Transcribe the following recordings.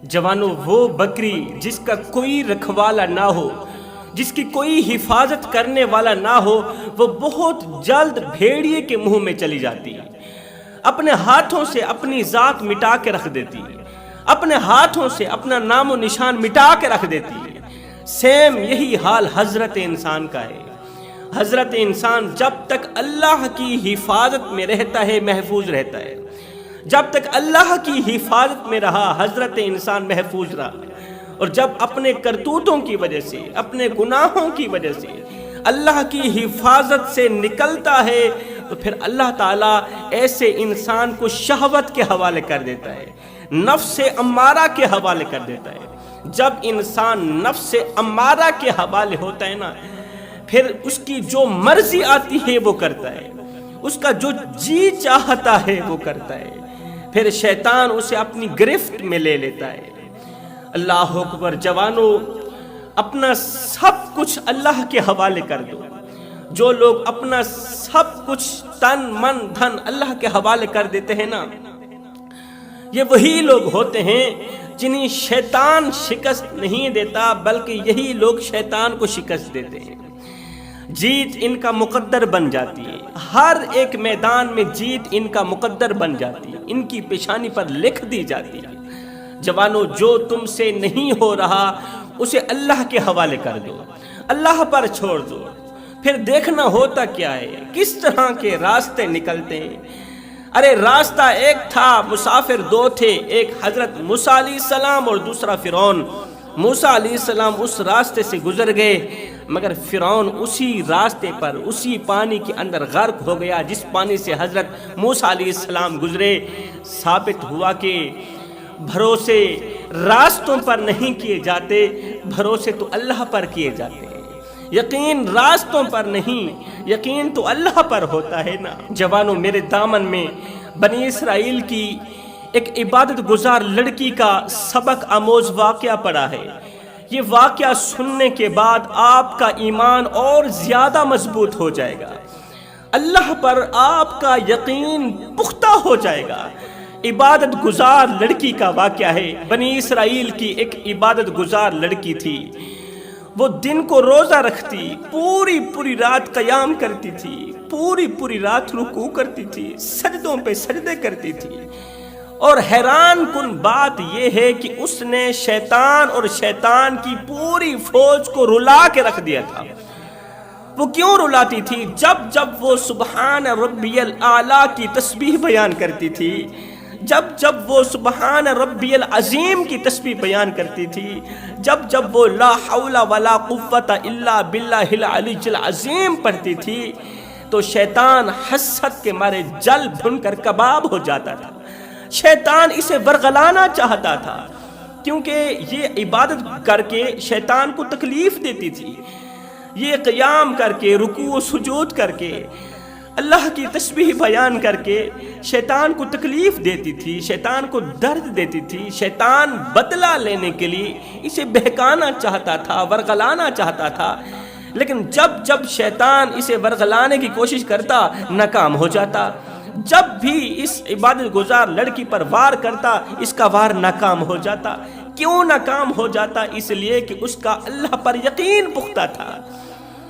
جوانوں، وہ بکری جس کا کوئی رکھوالا نہ ہو، جس کی کوئی حفاظت کرنے والا نہ ہو، وہ بہت جلد بھیڑیے کے منہ میں چلی جاتی ہے، اپنے ہاتھوں سے اپنی ذات مٹا کے رکھ دیتی ہے، اپنے ہاتھوں سے اپنا نام و نشان مٹا کے رکھ دیتی ہے۔ سیم یہی حال حضرت انسان کا ہے۔ حضرت انسان جب تک اللہ کی حفاظت میں رہتا ہے محفوظ رہتا ہے، جب تک اللہ کی حفاظت میں رہا حضرت انسان محفوظ رہا، اور جب اپنے کرتوتوں کی وجہ سے، اپنے گناہوں کی وجہ سے اللہ کی حفاظت سے نکلتا ہے تو پھر اللہ تعالیٰ ایسے انسان کو شہوت کے حوالے کر دیتا ہے، نفس امارہ کے حوالے کر دیتا ہے۔ جب انسان نفس امارہ کے حوالے ہوتا ہے نا، پھر اس کی جو مرضی آتی ہے وہ کرتا ہے، اس کا جو جی چاہتا ہے وہ کرتا ہے، پھر شیطان اسے اپنی گرفت میں لے لیتا ہے۔ اللہ اکبر۔ جوانوں، اپنا سب کچھ اللہ کے حوالے کر دو۔ جو لوگ اپنا سب کچھ تن من دھن اللہ کے حوالے کر دیتے ہیں نا، یہ وہی لوگ ہوتے ہیں جنہیں شیطان شکست نہیں دیتا، بلکہ یہی لوگ شیطان کو شکست دیتے ہیں۔ جیت ان کا مقدر بن جاتی ہے، ہر ایک میدان میں جیت ان کا مقدر بن جاتی ہے، ان کی پیشانی پر لکھ دی جاتی ہے۔ جوانوں، جو تم سے نہیں ہو رہا اسے اللہ کے حوالے کر دو، اللہ پر چھوڑ دو، پھر دیکھنا ہوتا کیا ہے، کس طرح کے راستے نکلتے ہیں۔ ارے راستہ ایک تھا، مسافر دو تھے، ایک حضرت موسیٰ علیہ السلام اور دوسرا فرعون۔ موسیٰ علیہ السلام اس راستے سے گزر گئے، مگر فرعون اسی راستے پر اسی پانی کے اندر غرق ہو گیا جس پانی سے حضرت موسیٰ علیہ السلام گزرے۔ ثابت ہوا کہ بھروسے راستوں پر نہیں کیے جاتے، بھروسے تو اللہ پر کیے جاتے ہیں۔ یقین راستوں پر نہیں، یقین تو اللہ پر ہوتا ہے نا۔ جوانوں، میرے دامن میں بنی اسرائیل کی ایک عبادت گزار لڑکی کا سبق آموز واقعہ پڑا ہے۔ یہ واقعہ سننے کے بعد آپ کا ایمان اور زیادہ مضبوط ہو جائے گا، اللہ پر آپ کا یقین پختہ ہو جائے گا۔ عبادت گزار لڑکی کا واقعہ ہے۔ بنی اسرائیل کی ایک عبادت گزار لڑکی تھی، وہ دن کو روزہ رکھتی، پوری رات قیام کرتی تھی، پوری رات رکوع کرتی تھی، سجدوں پہ سجدے کرتی تھی، اور حیران کن بات یہ ہے کہ اس نے شیطان اور شیطان کی پوری فوج کو رلا کے رکھ دیا تھا۔ وہ کیوں رلاتی تھی؟ جب وہ سبحان ربی الاعلیٰ کی تسبیح بیان کرتی تھی، جب وہ سبحان ربی العظیم کی تسبیح بیان کرتی تھی، جب وہ لا حول ولا قوت الا باللہ العلی العظیم پڑھتی تھی، تو شیطان حسد کے مارے جل بھن کر کباب ہو جاتا تھا۔ شیطان اسے ورغلانا چاہتا تھا، کیونکہ یہ عبادت کر کے شیطان کو تکلیف دیتی تھی، یہ قیام کر کے، رکوع و سجود کر کے، اللہ کی تسبیح بیان کر کے شیطان کو تکلیف دیتی تھی، شیطان کو درد دیتی تھی۔ شیطان بدلہ لینے کے لیے اسے بہکانا چاہتا تھا، ورغلانا چاہتا تھا، لیکن جب شیطان اسے ورغلانے کی کوشش کرتا، ناکام ہو جاتا۔ جب بھی اس عبادت گزار لڑکی پر وار کرتا، اس کا وار ناکام ہو جاتا۔ کیوں ناکام ہو جاتا؟ اس لیے کہ اس کا اللہ پر یقین پختہ تھا،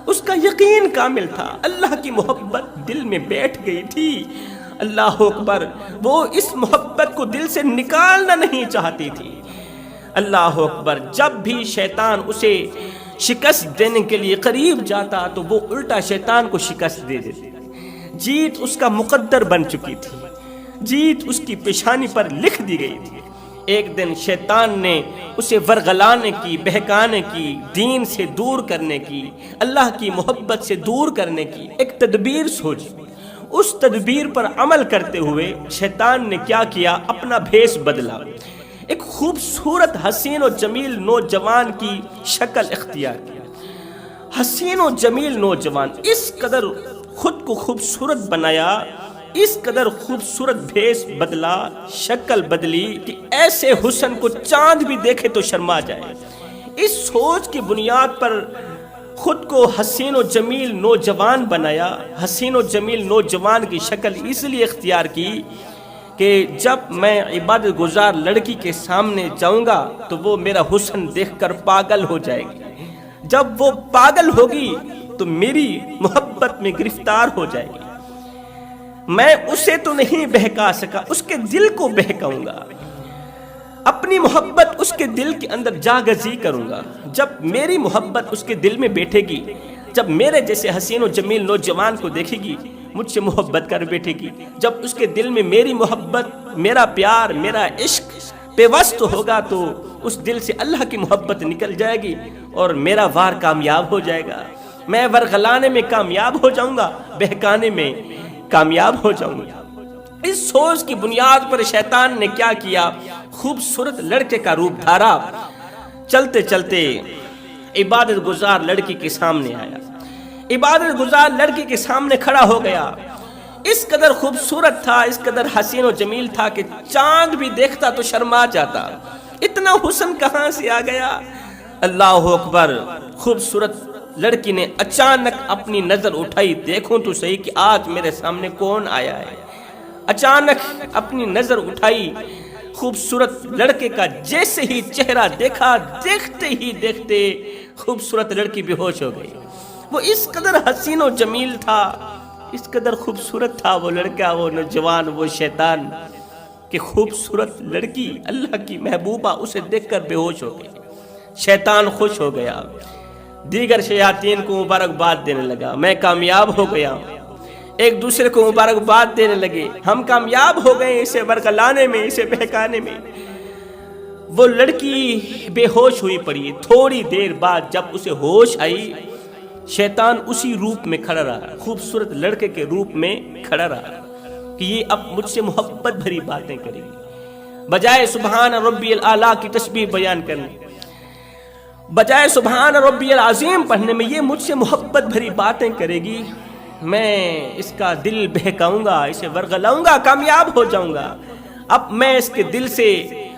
اس کا یقین کامل تھا، اللہ کی محبت دل میں بیٹھ گئی تھی۔ اللہ اکبر۔ وہ اس محبت کو دل سے نکالنا نہیں چاہتی تھی۔ اللہ اکبر۔ جب بھی شیطان اسے شکست دینے کے لیے قریب جاتا تو وہ الٹا شیطان کو شکست دے دیتی۔ جیت اس کا مقدر بن چکی تھی، جیت اس کی پیشانی پر لکھ دی گئی تھی۔ ایک دن شیطان نے اسے ورغلانے کی، بہکانے کی، دین سے دور کرنے کی، اللہ کی محبت سے دور کرنے کی ایک تدبیر سوچی۔ اس تدبیر پر عمل کرتے ہوئے شیطان نے کیا کیا؟ اپنا بھیس بدلا، ایک خوبصورت حسین و جمیل نوجوان کی شکل اختیار کی۔ حسین و جمیل نوجوان اس قدر خود کو خوبصورت بنایا، اس قدر خوبصورت بھیس بدلا، شکل بدلی کہ ایسے حسن کو چاند بھی دیکھے تو شرما جائے۔ اس سوچ کی بنیاد پر خود کو حسین و جمیل نوجوان بنایا۔ حسین و جمیل نوجوان کی شکل اس لیے اختیار کی کہ جب میں عبادت گزار لڑکی کے سامنے جاؤں گا تو وہ میرا حسن دیکھ کر پاگل ہو جائے گی، جب وہ پاگل ہوگی تو میری محبت میں گرفتار ہو جائے گی۔ میں اسے تو نہیں بہکا سکا، اس کے دل کو بہکاؤں گا، اپنی محبت اس کے دل کے اندر جاگزی کروں گا۔ جب میری محبت اس کے دل میں بیٹھے گی، جب میرے جیسے حسین و جمیل نوجوان کو دیکھے گی مجھ سے محبت کر بیٹھے گی، جب اس کے دل میں میری محبت، میرا پیار، میرا عشق پیوست ہوگا تو اس دل سے اللہ کی محبت نکل جائے گی اور میرا وار کامیاب ہو جائے گا۔ میں ورغلانے میں کامیاب ہو جاؤں گا، بہکانے میں کامیاب ہو جاؤں گا۔ اس سوچ کی بنیاد پر شیطان نے کیا کیا، خوبصورت لڑکے کا روپ دھارا، چلتے چلتے عبادت گزار لڑکی کے سامنے آیا، عبادت گزار لڑکی کے سامنے کھڑا ہو گیا۔ اس قدر خوبصورت تھا، اس قدر حسین و جمیل تھا کہ چاند بھی دیکھتا تو شرما جاتا۔ اتنا حسن کہاں سے آ گیا؟ اللہ اکبر! خوبصورت لڑکی نے اچانک اپنی نظر اٹھائی، دیکھوں تو صحیح کہ آج میرے سامنے کون آیا ہے۔ اچانک اپنی نظر اٹھائی، خوبصورت لڑکے کا جیسے ہی چہرہ دیکھا، دیکھتے ہی دیکھتے خوبصورت لڑکی بے ہوش ہو گئی۔ وہ اس قدر حسین و جمیل تھا، اس قدر خوبصورت تھا وہ لڑکا، وہ نوجوان، وہ شیطان، کہ خوبصورت لڑکی اللہ کی محبوبہ اسے دیکھ کر بے ہوش ہو گئی۔ شیطان خوش ہو گیا، دیگر شیاطین کو مبارکباد دینے لگا، میں کامیاب ہو گیا۔ ایک دوسرے کو مبارکباد دینے لگے، ہم کامیاب ہو گئے اسے ورغلانے میں، اسے بہکانے میں۔ وہ لڑکی بے ہوش ہوئی پڑی۔ تھوڑی دیر بعد جب اسے ہوش آئی، شیطان اسی روپ میں کھڑا رہا، خوبصورت لڑکے کے روپ میں کھڑا رہا کہ یہ اب مجھ سے محبت بھری باتیں کرے گی۔ بجائے سبحان ربی الاعلیٰ کی تسبیح بیان کرنے، بجائے سبحان ربی العظیم پڑھنے میں یہ مجھ سے محبت بھری باتیں کرے گی۔ میں اس کا دل بہکاؤں گا، اسے ورغلاؤں گا، کامیاب ہو جاؤں گا۔ اب میں اس کے دل سے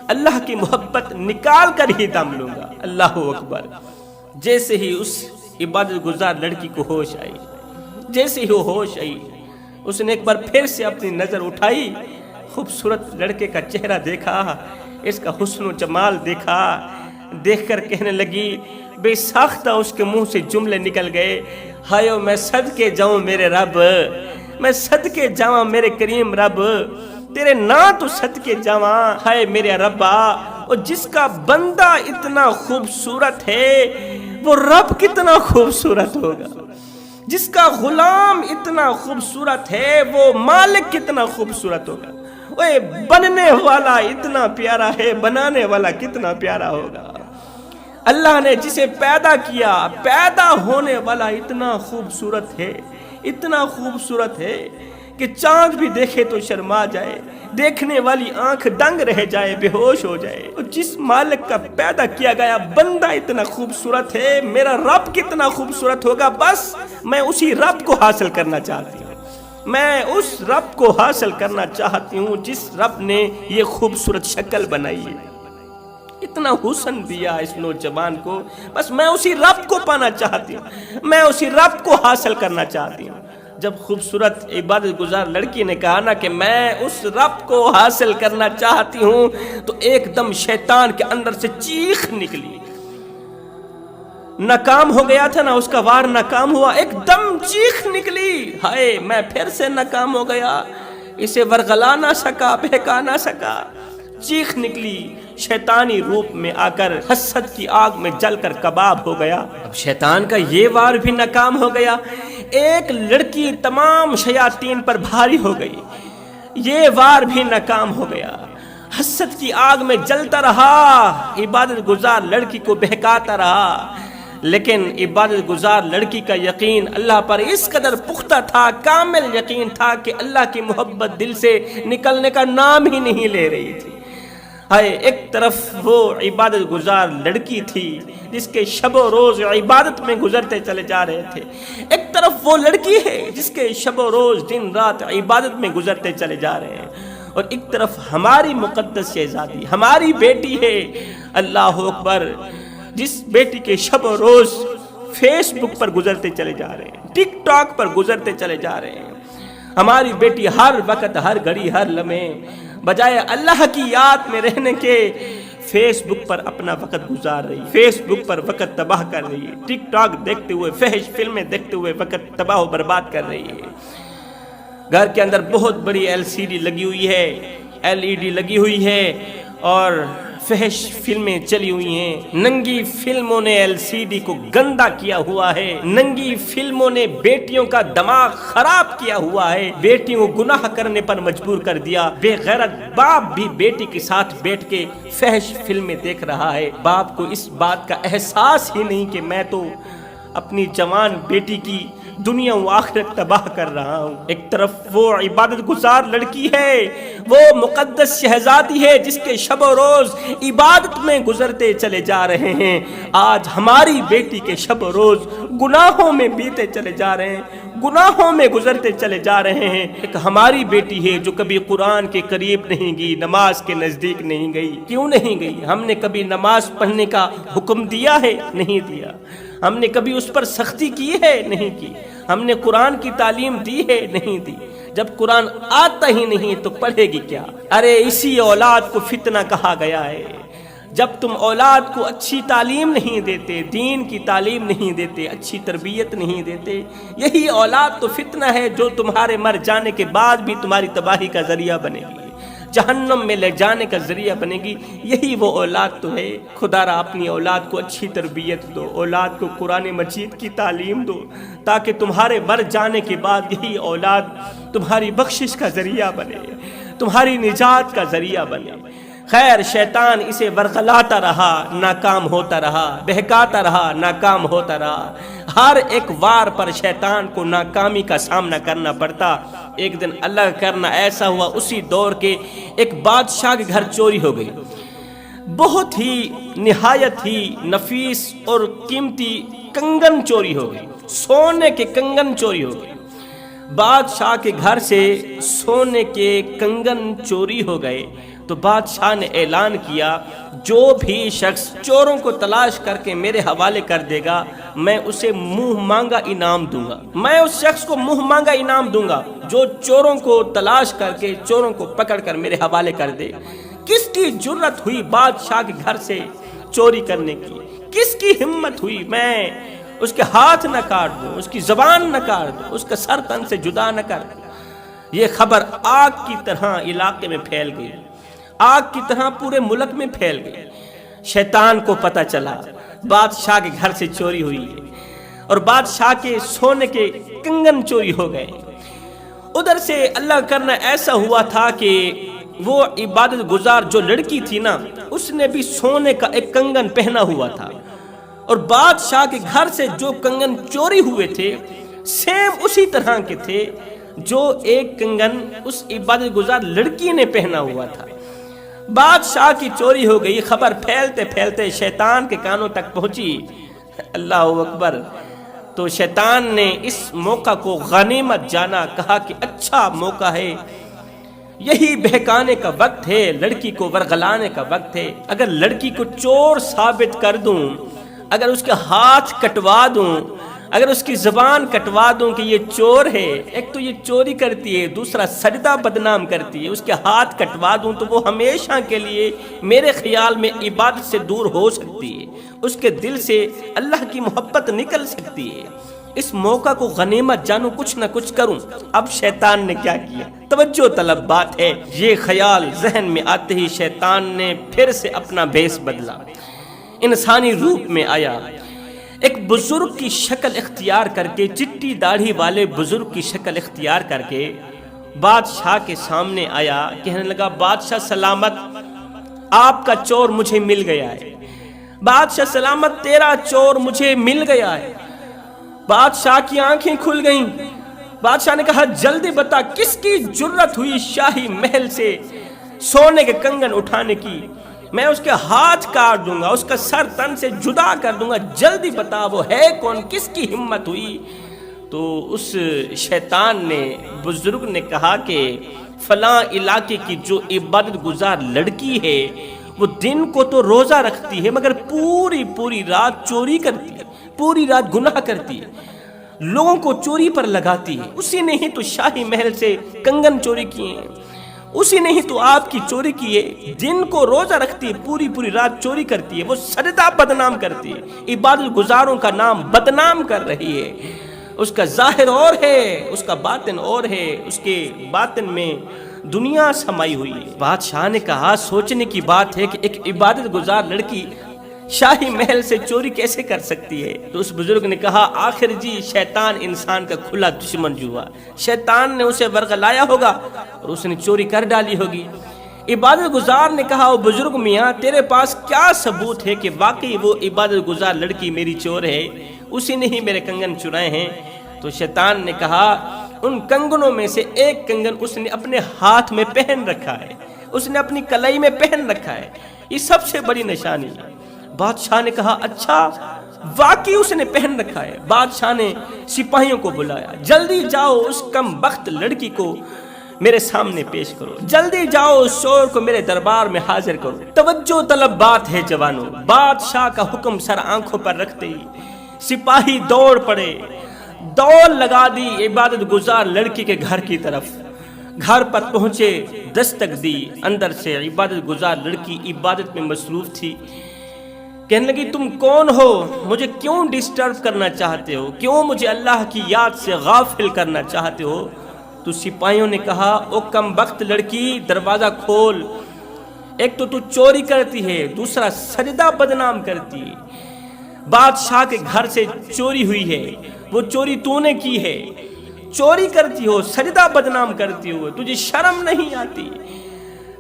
اللہ کی محبت نکال کر ہی دم لوں گا۔ اللہ اکبر! جیسے ہی اس عبادت گزار لڑکی کو ہوش آئی، جیسے ہی وہ ہوش آئی، اس نے ایک بار پھر سے اپنی نظر اٹھائی، خوبصورت لڑکے کا چہرہ دیکھا، اس کا حسن و جمال دیکھا، دیکھ کر کہنے لگی، بے ساختہ اس کے منہ سے جملے نکل گئے، ہائے میں صدقے جاؤں میرے رب، میں صدقے جاؤں میرے کریم رب، تیرے نا تو صدقے جاؤں، ہائے میرے ربا، اور جس کا بندہ اتنا خوبصورت ہے وہ رب کتنا خوبصورت ہوگا، جس کا غلام اتنا خوبصورت ہے وہ مالک کتنا خوبصورت ہوگا، وہ بننے والا اتنا پیارا ہے، بنانے والا کتنا پیارا ہوگا۔ اللہ نے جسے پیدا کیا، پیدا ہونے والا اتنا خوبصورت ہے، اتنا خوبصورت ہے کہ چاند بھی دیکھے تو شرما جائے، دیکھنے والی آنکھ دنگ رہ جائے، بے ہوش ہو جائے۔ اور جس مالک کا پیدا کیا گیا بندہ اتنا خوبصورت ہے، میرا رب کتنا خوبصورت ہوگا، بس میں اسی رب کو حاصل کرنا چاہتی ہوں، میں اس رب کو حاصل کرنا چاہتی ہوں جس رب نے یہ خوبصورت شکل بنائی ہے، اتنا حسن دیا اس نوجوان کو، بس میں اسی رب کو پانا چاہتی ہوں، میں اسی رب کو حاصل کرنا چاہتی ہوں۔ جب خوبصورت عبادت گزار لڑکی نے کہا نا کہ میں اس رب کو حاصل کرنا چاہتی ہوں، تو ایک دم شیطان کے اندر سے چیخ نکلی۔ ناکام ہو گیا تھا نا، اس کا وار ناکام ہوا، ایک دم چیخ نکلی، ہائے میں پھر سے ناکام ہو گیا، اسے ورغلا نہ سکا، بہکا نہ سکا۔ چیخ نکلی، شیطانی روپ میں آ کر حسد کی آگ میں جل کر کباب ہو گیا۔ اب شیطان کا یہ وار بھی ناکام ہو گیا، ایک لڑکی تمام شیاطین پر بھاری ہو گئی، یہ وار بھی ناکام ہو گیا۔ حسد کی آگ میں جلتا رہا، عبادت گزار لڑکی کو بہکاتا رہا، لیکن عبادت گزار لڑکی کا یقین اللہ پر اس قدر پختہ تھا، کامل یقین تھا کہ اللہ کی محبت دل سے نکلنے کا نام ہی نہیں لے رہی تھی۔ ہائے ایک طرف وہ عبادت گزار لڑکی تھی جس کے شب و روز عبادت میں گزرتے چلے جا رہے تھے، ایک طرف وہ لڑکی ہے جس کے شب و روز دن رات عبادت میں گزرتے چلے جا رہے ہیں، اور ایک طرف ہماری مقدس شہزادی، ہماری بیٹی ہے، اللہ اکبر، جس بیٹی کے شب و روز فیس بک پر گزرتے چلے جا رہے ہیں، ٹک ٹاک پر گزرتے چلے جا رہے ہیں۔ ہماری بیٹی ہر وقت، ہر گھڑی، ہر لمحے بجائے اللہ کی یاد میں رہنے کے فیس بک پر اپنا وقت گزار رہی ہے، فیس بک پر وقت تباہ کر رہی ہے، ٹک ٹاک دیکھتے ہوئے، فحش فلمیں دیکھتے ہوئے وقت تباہ و برباد کر رہی ہے۔ گھر کے اندر بہت بڑی LCD لگی ہوئی ہے، LED لگی ہوئی ہے اور فحش فلمیں چلی ہوئی ہیں۔ ننگی فلموں نے LCD کو گندا کیا ہوا ہے، ننگی فلموں نے بیٹیوں کا دماغ خراب کیا ہوا ہے، بیٹیوں کو گناہ کرنے پر مجبور کر دیا۔ بے غیرت باپ بھی بیٹی کے ساتھ بیٹھ کے فحش فلمیں دیکھ رہا ہے۔ باپ کو اس بات کا احساس ہی نہیں کہ میں تو اپنی جوان بیٹی کی دنیا و آخرت تباہ کر رہا ہوں۔ ایک طرف وہ عبادت گزار لڑکی ہے، وہ مقدس شہزادی ہے جس کے شب و روز عبادت میں گزرتے چلے جا رہے ہیں۔ آج ہماری بیٹی کے شب و روز گناہوں میں بیتے چلے جا رہے ہیں، گناہوں میں گزرتے چلے جا رہے ہیں۔ ایک ہماری بیٹی ہے جو کبھی قرآن کے قریب نہیں گئی، نماز کے نزدیک نہیں گئی۔ کیوں نہیں گئی؟ ہم نے کبھی نماز پڑھنے کا حکم دیا ہے؟ نہیں دیا۔ ہم نے کبھی اس پر سختی کی ہے؟ نہیں کی۔ ہم نے قرآن کی تعلیم دی ہے؟ نہیں دی۔ جب قرآن آتا ہی نہیں تو پڑھے گی کیا؟ ارے اسی اولاد کو فتنہ کہا گیا ہے۔ جب تم اولاد کو اچھی تعلیم نہیں دیتے، دین کی تعلیم نہیں دیتے، اچھی تربیت نہیں دیتے، یہی اولاد تو فتنہ ہے جو تمہارے مر جانے کے بعد بھی تمہاری تباہی کا ذریعہ بنے گی، جہنم میں لے جانے کا ذریعہ بنے گی۔ یہی وہ اولاد تو ہے۔ خدا را اپنی اولاد کو اچھی تربیت دو، اولاد کو قرآن مجید کی تعلیم دو، تاکہ تمہارے مر جانے کے بعد یہی اولاد تمہاری بخشش کا ذریعہ بنے، تمہاری نجات کا ذریعہ بنے۔ خیر، شیطان اسے ورغلاتا رہا، ناکام ہوتا رہا، بہکاتا رہا، ناکام ہوتا رہا۔ ہر ایک وار پر شیطان کو ناکامی کا سامنا کرنا پڑتا۔ ایک دن اللہ کا کرنا ایسا ہوا، اسی دور کے ایک بادشاہ کے گھر چوری ہو گئی۔ بہت ہی نہایت ہی نفیس اور قیمتی کنگن چوری ہو گئی، سونے کے کنگن چوری ہو گئے۔ بادشاہ کے گھر سے سونے کے کنگن چوری ہو گئے تو بادشاہ نے اعلان کیا، جو بھی شخص چوروں کو تلاش کر کے میرے حوالے کر دے گا، میں اسے منہ مانگا انعام دوں گا۔ میں اس شخص کو منہ مانگا انعام دوں گا جو چوروں کو تلاش کر کے، چوروں کو پکڑ کر میرے حوالے کر دے۔ کس کی جرت ہوئی بادشاہ کے گھر سے چوری کرنے کی؟ کس کی ہمت ہوئی؟ میں اس کے ہاتھ نہ کاٹ دوں، اس کی زبان نہ کاٹ دوں، اس کا سر تن سے جدا نہ کر دوں۔ یہ خبر آگ کی طرح علاقے میں پھیل گئی، آگ کی طرح پورے ملک میں پھیل گئی۔ شیطان کو پتہ چلا بادشاہ کے گھر سے چوری ہوئی ہے اور بادشاہ کے سونے کے کنگن چوری ہو گئے۔ ادھر سے اللہ کرنا ایسا ہوا تھا کہ وہ عبادت گزار جو لڑکی تھی نا، اس نے بھی سونے کا ایک کنگن پہنا ہوا تھا، اور بادشاہ کے گھر سے جو کنگن چوری ہوئے تھے سیم اسی طرح کے تھے جو ایک کنگن اس عبادت گزار لڑکی نے پہنا ہوا تھا۔ بادشاہ کی چوری ہو گئی، خبر پھیلتے پھیلتے شیطان کے کانوں تک پہنچی۔ اللہ اکبر! تو شیطان نے اس موقع کو غنیمت جانا، کہا کہ اچھا موقع ہے، یہی بہکانے کا وقت ہے، لڑکی کو ورغلانے کا وقت ہے۔ اگر لڑکی کو چور ثابت کر دوں، اگر اس کے ہاتھ کٹوا دوں، اگر اس کی زبان کٹوا دوں کہ یہ چور ہے، ایک تو یہ چوری کرتی ہے، دوسرا سجدہ بدنام کرتی ہے، اس کے ہاتھ کٹوا دوں تو وہ ہمیشہ کے لیے میرے خیال میں عبادت سے دور ہو سکتی ہے، اس کے دل سے اللہ کی محبت نکل سکتی ہے۔ اس موقع کو غنیمت جانوں، کچھ نہ کچھ کروں۔ اب شیطان نے کیا کیا؟ توجہ طلب بات ہے۔ یہ خیال ذہن میں آتے ہی شیطان نے پھر سے اپنا بھیس بدلا، انسانی روپ میں آیا، ایک بزرگ کی شکل اختیار کر کے، چٹی داڑھی والے بزرگ کی شکل اختیار کر کے بادشاہ کے سامنے آیا۔ کہنے لگا، بادشاہ سلامت، آپ کا چور مجھے مل گیا ہے۔ بادشاہ سلامت، تیرا چور مجھے مل گیا ہے۔ بادشاہ کی آنکھیں کھل گئیں۔ بادشاہ نے کہا، جلدی بتا، کس کی جرت ہوئی شاہی محل سے سونے کے کنگن اٹھانے کی؟ میں اس کے ہاتھ کاٹ دوں گا، اس کا سر تن سے جدا کر دوں گا، جلدی بتا وہ ہے کون، کس کی ہمت ہوئی؟ تو اس شیطان نے، بزرگ نے کہا کہ فلاں علاقے کی جو عبادت گزار لڑکی ہے، وہ دن کو تو روزہ رکھتی ہے مگر پوری رات چوری کرتی ہے، پوری رات گناہ کرتی ہے، لوگوں کو چوری پر لگاتی ہے۔ اسی نے ہی تو شاہی محل سے کنگن چوری کیے ہیں۔ اسی نے ہی تو آپ کی چوری کی ہے، جن کو روزہ رکھتی ہے پوری پوری رات چوری کرتی ہے، وہ سجدہ بدنام کرتی ہے، عبادت گزاروں کا نام بدنام کر رہی ہے۔ اس کا ظاہر اور ہے، اس کا باطن اور ہے، اس کے باطن میں دنیا سمائی ہوئی ہے۔ بادشاہ نے کہا سوچنے کی بات ہے کہ ایک عبادت گزار لڑکی شاہی محل سے چوری کیسے کر سکتی ہے؟ تو اس بزرگ نے کہا آخر جی شیطان انسان کا کھلا دشمن ہوا، شیطان نے اسے ورغلایا ہوگا اور اس نے چوری کر ڈالی ہوگی۔ عبادت گزار نے کہا او بزرگ میاں تیرے پاس کیا ثبوت ہے کہ واقعی وہ عبادت گزار لڑکی میری چور ہے، اسی نے ہی میرے کنگن چرائے ہیں؟ تو شیطان نے کہا ان کنگنوں میں سے ایک کنگن اس نے اپنے ہاتھ میں پہن رکھا ہے، اس نے اپنی کلائی میں پہن رکھا ہے، یہ سب سے بڑی نشانی ہے۔ بادشاہ نے کہا اچھا واقعی اس نے پہن رکھا ہے۔ بادشاہ نے سپاہیوں کو بلایا، جلدی جاؤ اس کم بخت لڑکی کو میرے سامنے پیش کرو، جلدی جاؤ اس چور کو میرے دربار میں حاضر کرو۔ توجہ طلب بات ہے جوانوں، بادشاہ کا حکم سر آنکھوں پر رکھتے ہی سپاہی دوڑ پڑے، دوڑ لگا دی عبادت گزار لڑکی کے گھر کی طرف۔ گھر پر پہنچے، دستک دی، اندر سے عبادت گزار لڑکی عبادت میں مصروف تھی۔ کہنے لگی تم کون ہو؟ مجھے کیوں ڈسٹرب کرنا چاہتے ہو؟ کیوں مجھے اللہ کی یاد سے غافل کرنا چاہتے ہو؟ تو سپاہیوں نے کہا او کم بخت لڑکی دروازہ کھول، ایک تو چوری کرتی ہے، دوسرا سجدہ بدنام کرتی ہے، بادشاہ کے گھر سے چوری ہوئی ہے، وہ چوری تو نے کی ہے، چوری کرتی ہو، سجدہ بدنام کرتی ہو، تجھے شرم نہیں آتی؟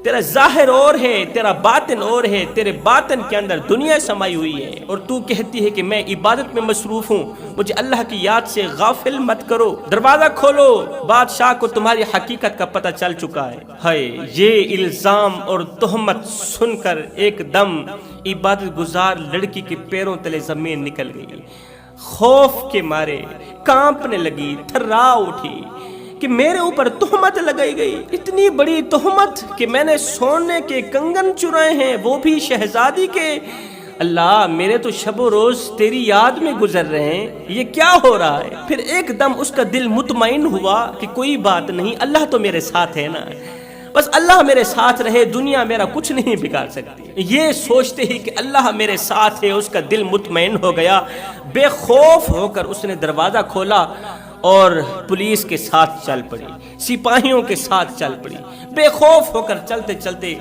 تیرا ظاہر اور ہے، تیرا باطن اور ہے، تیرے باطن کے اندر دنیا سمائی ہوئی ہے، اور تو کہتی ہے کہ میں عبادت میں مصروف ہوں، مجھے اللہ کی یاد سے غافل مت کرو، دروازہ کھولو، بادشاہ کو تمہاری حقیقت کا پتہ چل چکا ہے۔ ہائے یہ الزام اور تہمت سن کر ایک دم عبادت گزار لڑکی کے پیروں تلے زمین نکل گئی، خوف کے مارے کانپنے لگی، تھرا اٹھی کہ میرے اوپر تہمت لگائی گئی، اتنی بڑی تہمت کہ میں نے سونے کے کنگن چرائے ہیں، وہ بھی شہزادی کے۔ اللہ میرے تو شب و روز تیری یاد میں گزر رہے ہیں، یہ کیا ہو رہا ہے؟ پھر ایک دم اس کا دل مطمئن ہوا کہ کوئی بات نہیں، اللہ تو میرے ساتھ ہے نا، بس اللہ میرے ساتھ رہے، دنیا میرا کچھ نہیں بگاڑ سکتی۔ یہ سوچتے ہی کہ اللہ میرے ساتھ ہے، اس کا دل مطمئن ہو گیا، بے خوف ہو کر اس نے دروازہ کھولا اور پولیس کے ساتھ چل پڑی، سپاہیوں کے ساتھ چل پڑی، بے خوف ہو کر چلتے چلتے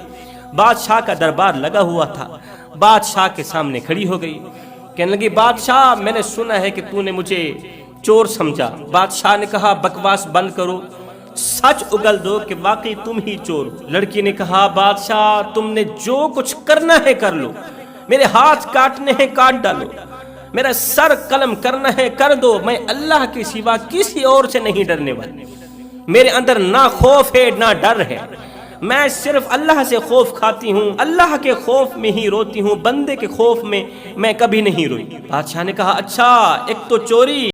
بادشاہ کا دربار لگا ہوا تھا، بادشاہ کے سامنے کھڑی ہو گئی، کہنے لگی بادشاہ میں نے سنا ہے کہ تو نے مجھے چور سمجھا۔ بادشاہ نے کہا بکواس بند کرو، سچ اگل دو کہ واقعی تم ہی چور ہو۔ لڑکی نے کہا بادشاہ تم نے جو کچھ کرنا ہے کر لو، میرے ہاتھ کاٹنے ہیں کاٹ ڈالو، میرا سر قلم کرنا ہے کر دو، میں اللہ کے سوا کسی اور سے نہیں ڈرنے والی، میرے اندر نہ خوف ہے نہ ڈر ہے، میں صرف اللہ سے خوف کھاتی ہوں، اللہ کے خوف میں ہی روتی ہوں، بندے کے خوف میں میں کبھی نہیں روئی۔ بادشاہ نے کہا اچھا ایک تو چوری